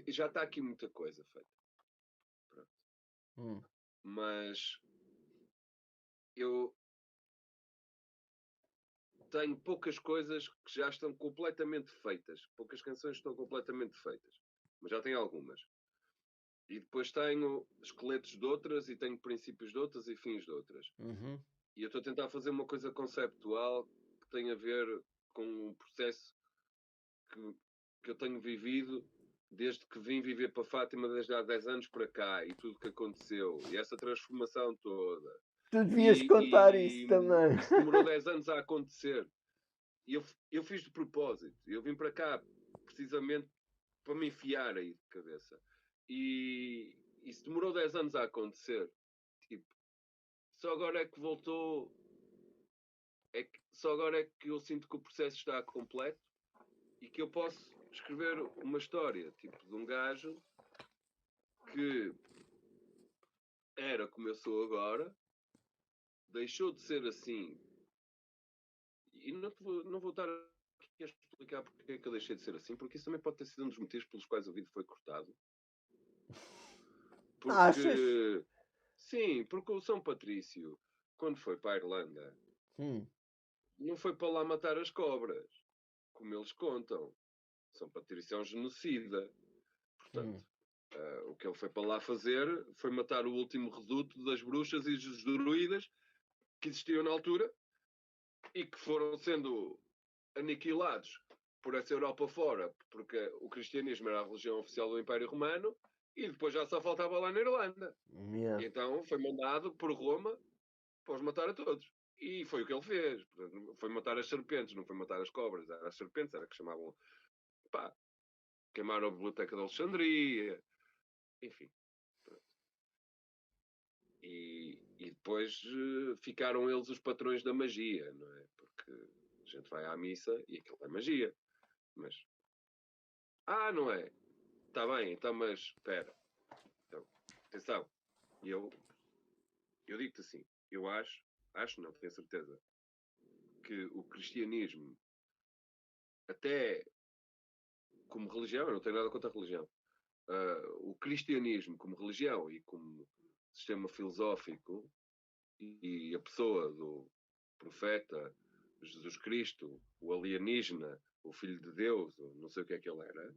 já está aqui muita coisa feita. Mas eu tenho poucas coisas que já estão completamente feitas. Poucas canções estão completamente feitas. Mas já tenho algumas. E depois tenho esqueletos de outras e tenho princípios de outras e fins de outras. Uhum. E eu estou a tentar fazer uma coisa conceptual que tem a ver com um processo que eu tenho vivido desde que vim viver para Fátima, desde há 10 anos para cá, e tudo que aconteceu, e essa transformação toda. Tu devias contar isso também. Isso demorou 10 anos a acontecer. E eu fiz de propósito. Eu vim para cá precisamente para me enfiar aí de cabeça. E isso demorou 10 anos a acontecer. Tipo, só agora é que voltou. Só agora é que eu sinto que o processo está completo e que eu posso escrever uma história, tipo, de um gajo que era como eu sou agora, deixou de ser assim. E não vou estar aqui a explicar porque é que eu deixei de ser assim, porque isso também pode ter sido um dos motivos pelos quais o vídeo foi cortado. Achas? Porque, sim, porque o São Patrício, quando foi para a Irlanda, não foi para lá matar as cobras, como eles contam. São Patrício é um genocida. Portanto, o que ele foi para lá fazer foi matar o último reduto das bruxas e dos druidas que existiam na altura e que foram sendo aniquilados por essa Europa fora, porque o cristianismo era a religião oficial do Império Romano e depois já só faltava lá na Irlanda. Yeah. Então foi mandado por Roma para os matar a todos. E foi o que ele fez. Portanto, foi matar as serpentes, não foi matar as cobras. Era as serpentes, era que chamavam. Pá, queimaram a Biblioteca de Alexandria. Enfim. E depois ficaram eles os patrões da magia, não é? Porque a gente vai à missa e aquilo é magia. Mas. Não é? Está bem, então, mas espera. Então, atenção. Eu digo-te assim, eu acho não, tenho certeza, que o cristianismo, até como religião, eu não tenho nada contra a religião, o cristianismo como religião e como sistema filosófico e a pessoa do profeta Jesus Cristo, o alienígena, o Filho de Deus, ou não sei o que é que ele era,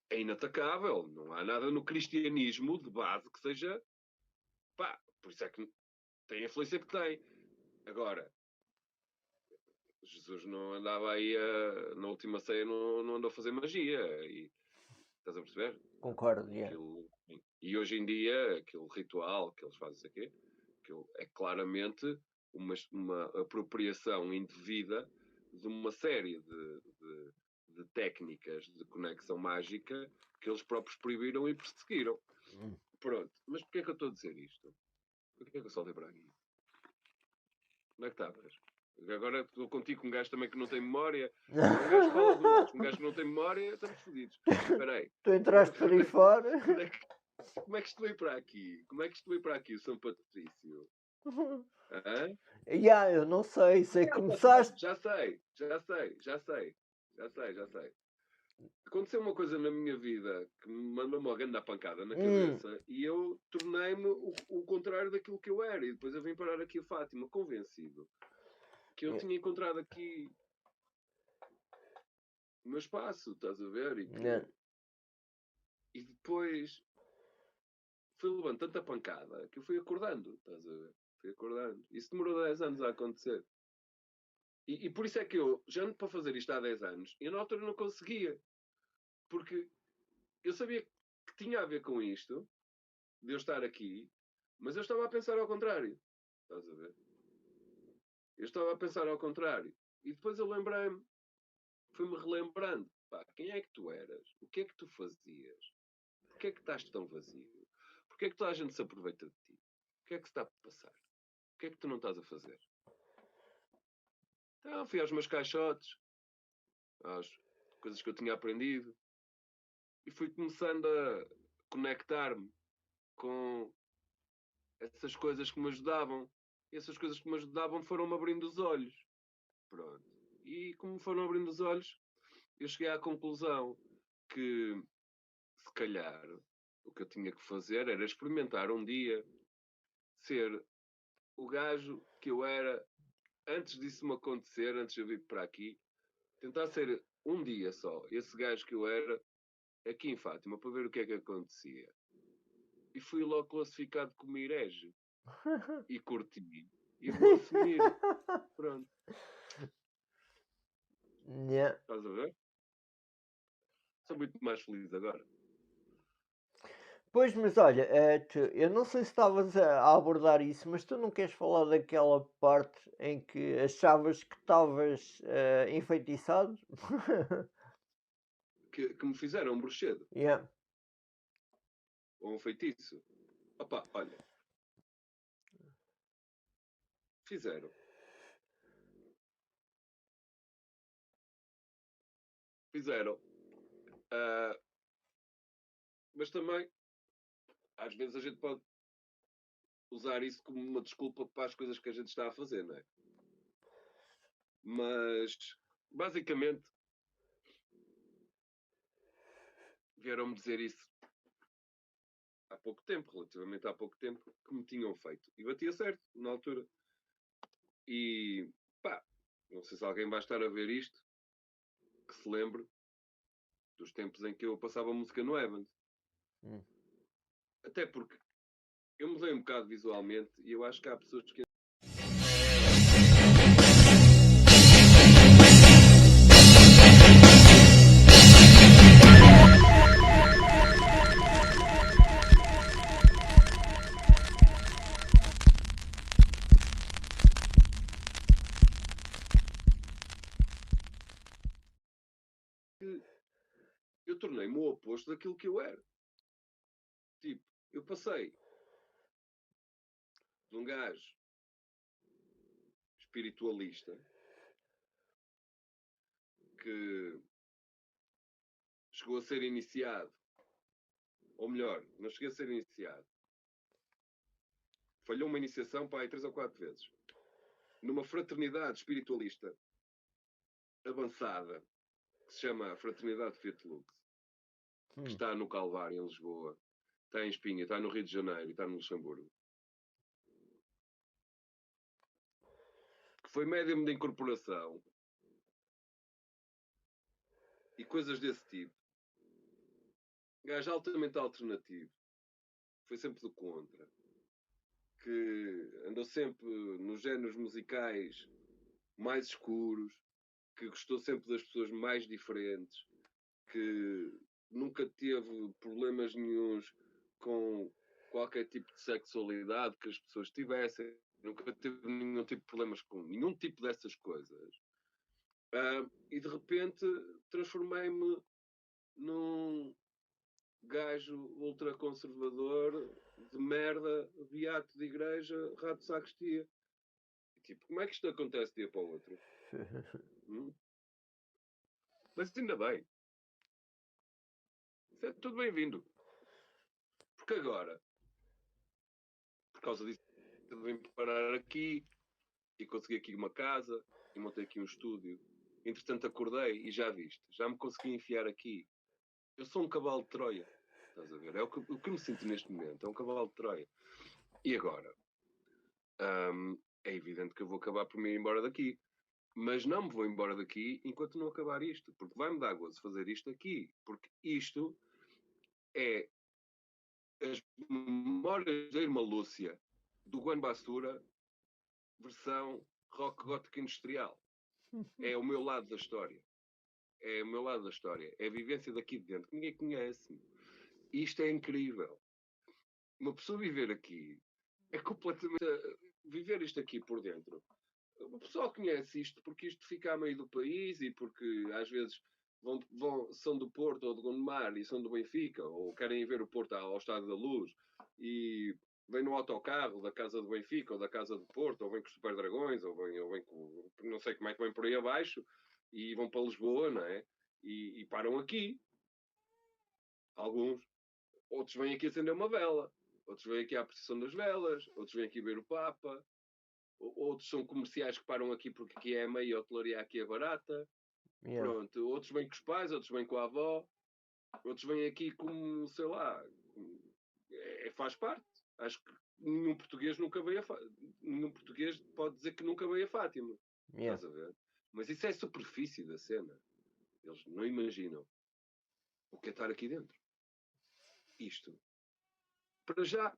é inatacável. Não há nada no cristianismo de base que seja... por isso é que tem a influência que tem. Agora, Jesus não andava aí na última ceia, não andou a fazer magia. E, estás a perceber? Concordo, yeah. E hoje em dia, aquele ritual que eles fazem aqui, é claramente uma apropriação indevida de uma série de técnicas de conexão mágica que eles próprios proibiram e perseguiram. Pronto. Mas porquê é que eu estou a dizer isto? Porquê é que eu saltei para aqui? Onde é que estavas? Agora estou contigo com um gajo também que não tem memória. Um gajo fala de um gajo que não tem memória, estamos fodidos. Espera aí. Tu entraste por aí fora. Como é que estou a ir para aqui? Como é que estou a ir para aqui, o São Patrício? Eu não sei. Sei que começaste. Já sei. Aconteceu uma coisa na minha vida que me mandou uma grande pancada na cabeça e eu tornei-me o contrário daquilo que eu era. E depois eu vim parar aqui a Fátima, convencido que eu tinha encontrado aqui o meu espaço, estás a ver? E depois fui levando tanta pancada que eu fui acordando, estás a ver? Fui acordando. Isso demorou 10 anos a acontecer. E por isso é que eu, já ando para fazer isto há 10 anos, e na altura não conseguia. Porque eu sabia que tinha a ver com isto, de eu estar aqui, mas eu estava a pensar ao contrário. Estás a ver? Eu estava a pensar ao contrário. E depois eu lembrei-me, fui-me relembrando. Quem é que tu eras? O que é que tu fazias? Porquê é que estás tão vazio? Porquê é que toda a gente se aproveita de ti? O que é que se está a passar? O que é que tu não estás a fazer? Então fui aos meus caixotes, às coisas que eu tinha aprendido, e fui começando a conectar-me com essas coisas que me ajudavam. E essas coisas que me ajudavam foram-me abrindo os olhos. Pronto. E como foram abrindo os olhos, eu cheguei à conclusão que, se calhar, o que eu tinha que fazer era experimentar um dia ser o gajo que eu era antes disso me acontecer, antes de eu vir para aqui, tentar ser um dia só esse gajo que eu era aqui em Fátima para ver o que é que acontecia. E fui logo classificado como herege. E curti. E vou assumir. Pronto. Yeah. Estás a ver? Sou muito mais feliz agora. Pois, mas olha, eu não sei se estavas a abordar isso, mas tu não queres falar daquela parte em que achavas que estavas enfeitiçado? Que me fizeram um bruxedo. Yeah. Ou um feitiço. Opa, olha. Fizeram. Fizeram. Mas também, às vezes a gente pode usar isso como uma desculpa para as coisas que a gente está a fazer, não é? Mas, basicamente, vieram-me dizer isso há pouco tempo, relativamente há pouco tempo, que me tinham feito. E batia certo, na altura. E, pá, não sei se alguém vai estar a ver isto, que se lembre dos tempos em que eu passava música no Evans. Até porque eu mudei um bocado visualmente e eu acho que há pessoas que eu tornei-me o oposto daquilo que eu era. Tipo, eu passei de um gajo espiritualista que chegou a ser iniciado, ou melhor, não cheguei a ser iniciado. Falhou uma iniciação para aí 3 ou 4 vezes. Numa fraternidade espiritualista avançada, que se chama Fraternidade Fiat Lux, que está no Calvário, em Lisboa, está em Espinha, está no Rio de Janeiro e está no Luxemburgo. Que foi médium de incorporação e coisas desse tipo. Gajo altamente alternativo. Foi sempre do contra. Que andou sempre nos géneros musicais mais escuros, que gostou sempre das pessoas mais diferentes, que nunca teve problemas nenhuns com qualquer tipo de sexualidade que as pessoas tivessem, nunca teve nenhum tipo de problemas com nenhum tipo dessas coisas. E de repente transformei-me num gajo ultraconservador de merda, beato de igreja, rato de sacristia. Tipo, como é que isto acontece de um dia para o outro? Mas ainda bem. Isso é tudo bem-vindo. Porque agora, por causa disso, eu vim parar aqui e consegui aqui uma casa e montei aqui um estúdio. Entretanto, acordei e já viste, já me consegui enfiar aqui. Eu sou um cavalo de Troia. Estás a ver? É o que me sinto neste momento. É um cavalo de Troia. E agora? É evidente que eu vou acabar por me ir embora daqui. Mas não me vou embora daqui enquanto não acabar isto. Porque vai-me dar gozo fazer isto aqui. Porque isto é as memórias da irmã Lúcia do Guan Bastura versão rock gótico industrial. É o meu lado da história. É o meu lado da história. É a vivência daqui de dentro que ninguém conhece. E isto é incrível. Uma pessoa viver aqui é completamente... Viver isto aqui por dentro. O pessoal conhece isto porque isto fica a meio do país e porque às vezes são do Porto ou de Gondomar e são do Benfica ou querem ir ver o Porto ao Estádio da Luz e vem no autocarro da casa do Benfica ou da casa do Porto ou vem com os Super Dragões ou vem com... não sei como é que vem por aí abaixo e vão para Lisboa, não é? E param aqui. Alguns. Outros vêm aqui acender uma vela. Outros vêm aqui à procissão das velas. Outros vêm aqui ver o Papa. Outros são comerciais que param aqui porque aqui é a meia, a hotelaria aqui é barata. Yeah. Pronto. Outros vêm com os pais, outros vêm com a avó. Outros vêm aqui como, sei lá, faz parte. Acho que nenhum português nunca veio nenhum português pode pode dizer que nunca veio a Fátima. Yeah. Estás a ver? Mas isso é a superfície da cena. Eles não imaginam o que é estar aqui dentro. Isto. Para já,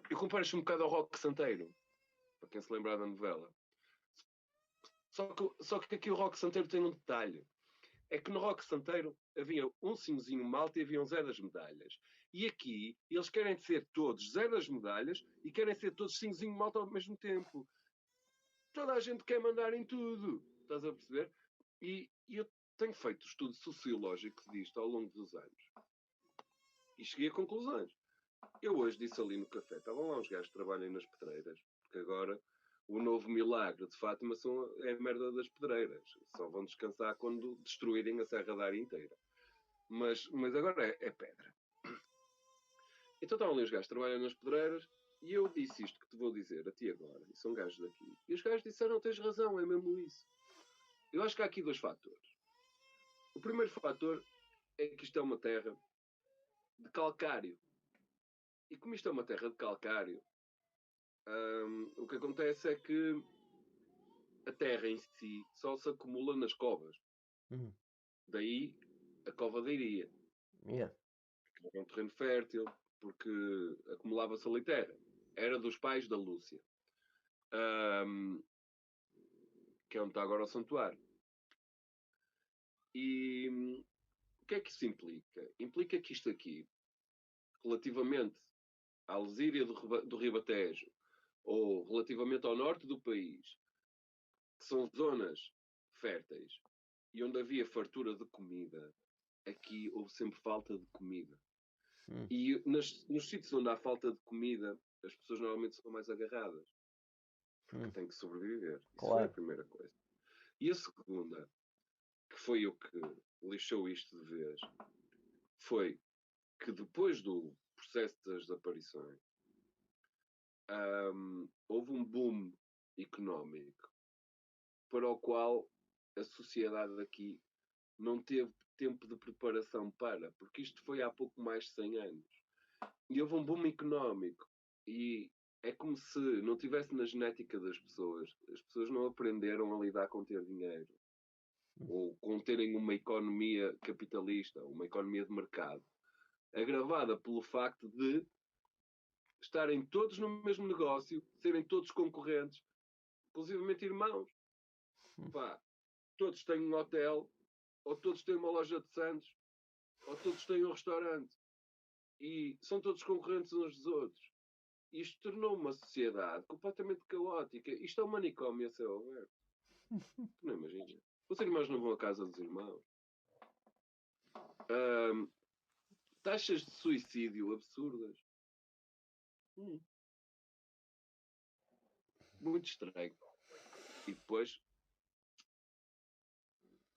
eu comparo isto um bocado ao Rock Santeiro. Para quem se lembrar da novela. Só que aqui o Rock Santeiro tem um detalhe. É que no Rock Santeiro havia um cinzinho malta e havia um Zé das Medalhas. E aqui eles querem ser todos Zé das Medalhas e querem ser todos cinzinho malta ao mesmo tempo. Toda a gente quer mandar em tudo. Estás a perceber? E eu tenho feito estudo sociológico disto ao longo dos anos. E cheguei a conclusões. Eu hoje disse ali no café, estavam lá uns gajos que trabalham nas pedreiras, porque agora o novo milagre de Fátima é a merda das pedreiras. Só vão descansar quando destruírem a Serra da Área inteira. Mas agora é pedra. Então estavam ali os gajos que trabalham nas pedreiras e eu disse isto que te vou dizer a ti agora. E são gajos daqui. E os gajos disseram, tens razão, é mesmo isso. Eu acho que há aqui dois fatores. O primeiro fator é que isto é uma terra de calcário. E como isto é uma terra de calcário, o que acontece é que a terra em si só se acumula nas covas. Daí a cova da Iria. Yeah. Era um terreno fértil, porque acumulava-se ali terra. Era dos pais da Lúcia. Que é onde está agora o santuário. E o que é que isso implica? Implica que isto aqui, relativamente à Lesíria do Ribatejo, ou relativamente ao norte do país, que são zonas férteis e onde havia fartura de comida, aqui houve sempre falta de comida. E nos sítios onde há falta de comida, as pessoas normalmente são mais agarradas. Porque têm que sobreviver. Isso foi a primeira coisa. E a segunda, que foi o que lixou isto de vez, foi que depois do processo das desaparições, houve um boom económico para o qual a sociedade aqui não teve tempo de preparação para, porque isto foi há pouco mais de 100 anos. E houve um boom económico. E é como se não tivesse na genética das pessoas. As pessoas não aprenderam a lidar com ter dinheiro. Ou com terem uma economia capitalista, uma economia de mercado. Agravada pelo facto de estarem todos no mesmo negócio, serem todos concorrentes, inclusivamente irmãos. Pá, todos têm um hotel, ou todos têm uma loja de Santos, ou todos têm um restaurante. E são todos concorrentes uns dos outros. Isto tornou uma sociedade completamente caótica. Isto é um manicômio a céu aberto. Tu não imaginas? Os irmãos não vão à casa dos irmãos. Taxas de suicídio absurdas. Muito estranho. E depois,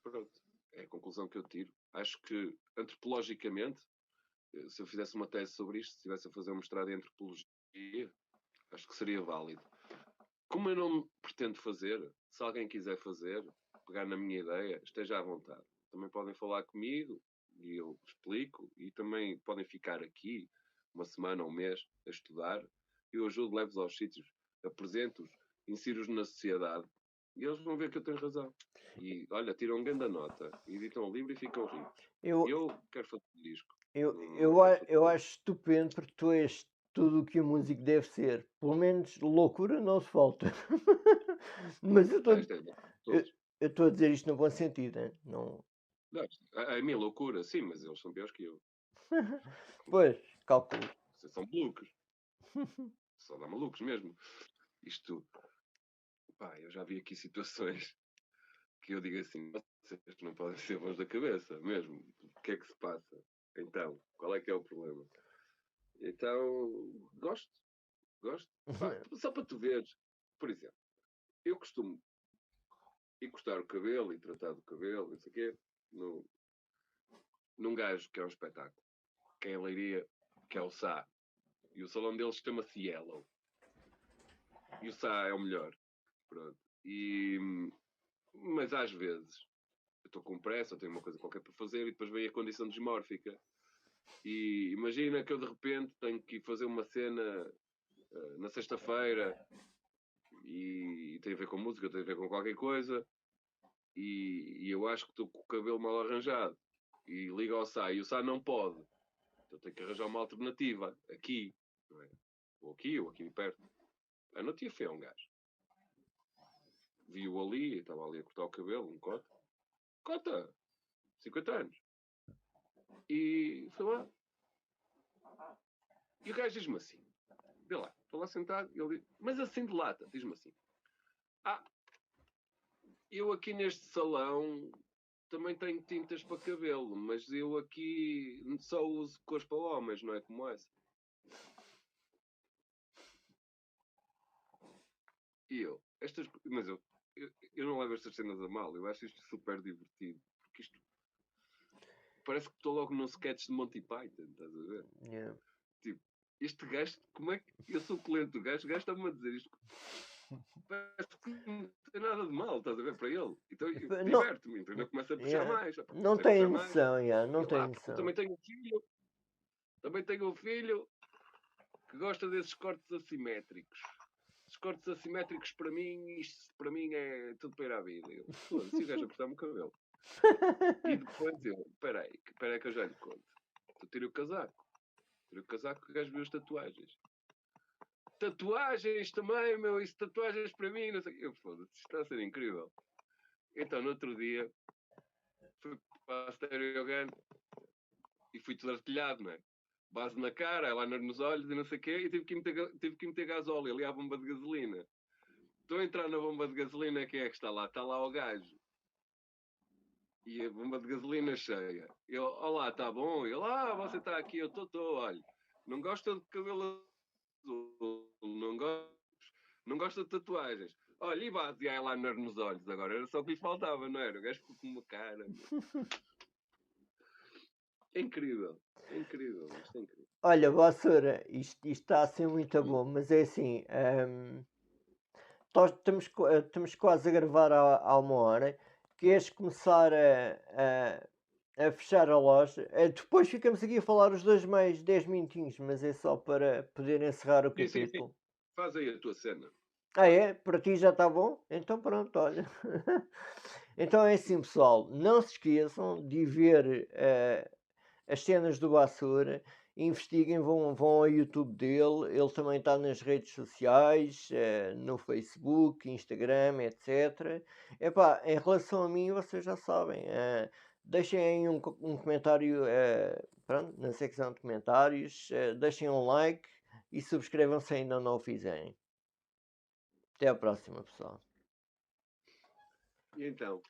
pronto, é a conclusão que eu tiro. Acho que, antropologicamente, se eu fizesse uma tese sobre isto, se estivesse a fazer um mestrado em antropologia, acho que seria válido. Como eu não pretendo fazer, se alguém quiser fazer, pegar na minha ideia, esteja à vontade. Também podem falar comigo e eu explico. E também podem ficar aqui uma semana ou um mês a estudar. Eu ajudo, levo-os aos sítios, apresento-os, insiro-os na sociedade. E eles vão ver que eu tenho razão. E, olha, tiram grande nota, editam o livro e ficam ricos. Eu quero fazer um disco. Eu acho estupendo porque tu és tudo o que um músico deve ser. Pelo menos loucura não se falta. Mas eu estou a dizer isto no bom sentido, hein? Não... A minha loucura, sim, mas eles são piores que eu. Pois, calculo. Vocês são malucos. Só dá malucos mesmo. Isto, pá, eu já vi aqui situações que eu digo assim, vocês não podem ser bons da cabeça, mesmo. O que é que se passa? Então, qual é que é o problema? Então, gosto. Pá, só para tu veres, por exemplo, eu costumo ir cortar o cabelo e tratar do cabelo, não sei o quê, num gajo que é um espetáculo, que é em Leiria, que é o Sá. E o salão deles chama-se Yellow. E o Sá é o melhor. Pronto. Mas às vezes eu estou com pressa, eu tenho uma coisa qualquer para fazer e depois vem a condição dismórfica. E imagina que eu de repente tenho que ir fazer uma cena na sexta-feira e tem a ver com música, tem a ver com qualquer coisa, e eu acho que estou com o cabelo mal arranjado, e liga ao Sá, e o Sá não pode, então tenho que arranjar uma alternativa, aqui, não é? Ou aqui perto. Eu não tinha fé a um gajo. Vi-o ali, estava ali a cortar o cabelo, um cota. Cota! 50 anos. E foi lá. E o gajo diz-me assim, vê lá, estou lá sentado, e ele diz, mas assim de lata, diz-me assim, eu aqui neste salão também tenho tintas para cabelo, mas eu aqui só uso cores para homens, não é como essa. E mas eu não levo estas cenas a mal, eu acho isto super divertido, porque isto parece que estou logo num sketch de Monty Python, estás a ver? Yeah. Tipo, este gajo, como é que eu sou cliente do gajo, o gajo está-me a dizer isto. Parece que não tem nada de mal, estás a ver, para ele. Então eu Não, diverto-me, então eu começo a puxar yeah. mais. Não Comecei a tem puxar mais. noção, yeah, não E tem lá, porque eu noção. também tenho um filho que gosta desses cortes assimétricos. Os cortes assimétricos para mim, isto para mim é tudo para ir à vida. Eu, foda-se, o gajo a cortar-me o cabelo. E depois espera aí que eu já lhe conto. Eu tirei o casaco. Tirei o casaco e o gajo viu as tatuagens. Tatuagens também, meu, isso tatuagens para mim, não sei o que. Eu, foda-se, isto está a ser incrível. Então, no outro dia, fui para a Stereo Gun e fui tudo artilhado, não é? Base na cara, eyeliner nos olhos e não sei o quê, e tive que meter gasóleo ali à bomba de gasolina. Estou a entrar na bomba de gasolina, quem é que está lá? Está lá o gajo. E a bomba de gasolina cheia. Eu, olá, está bom? Ele, você está aqui, eu estou, olha. Não gosta de cabelo azul, não gosta de tatuagens. Olha, e base e eyeliner nos olhos agora. Era só o que lhe faltava, não era? O gajo ficou com uma cara. É incrível. É incrível. Isto é incrível. Olha, Vassoura, isto está a ser muito bom, mas é assim, nós estamos quase a gravar há uma hora. Queres começar a fechar a loja? Depois ficamos aqui a falar os dois mais 10 minutinhos, mas é só para poder encerrar o Sim. capítulo. Faz aí a tua cena. É? Para ti já está bom? Então pronto, olha. Então é assim, pessoal, não se esqueçam de ver as cenas do Vassoura, investiguem, vão ao YouTube dele, ele também está nas redes sociais, no Facebook, Instagram, etc. Epá, em relação a mim, vocês já sabem, deixem aí um comentário pronto, na secção de comentários, deixem um like e subscrevam-se se ainda não o fizerem. Até a próxima, pessoal. E então?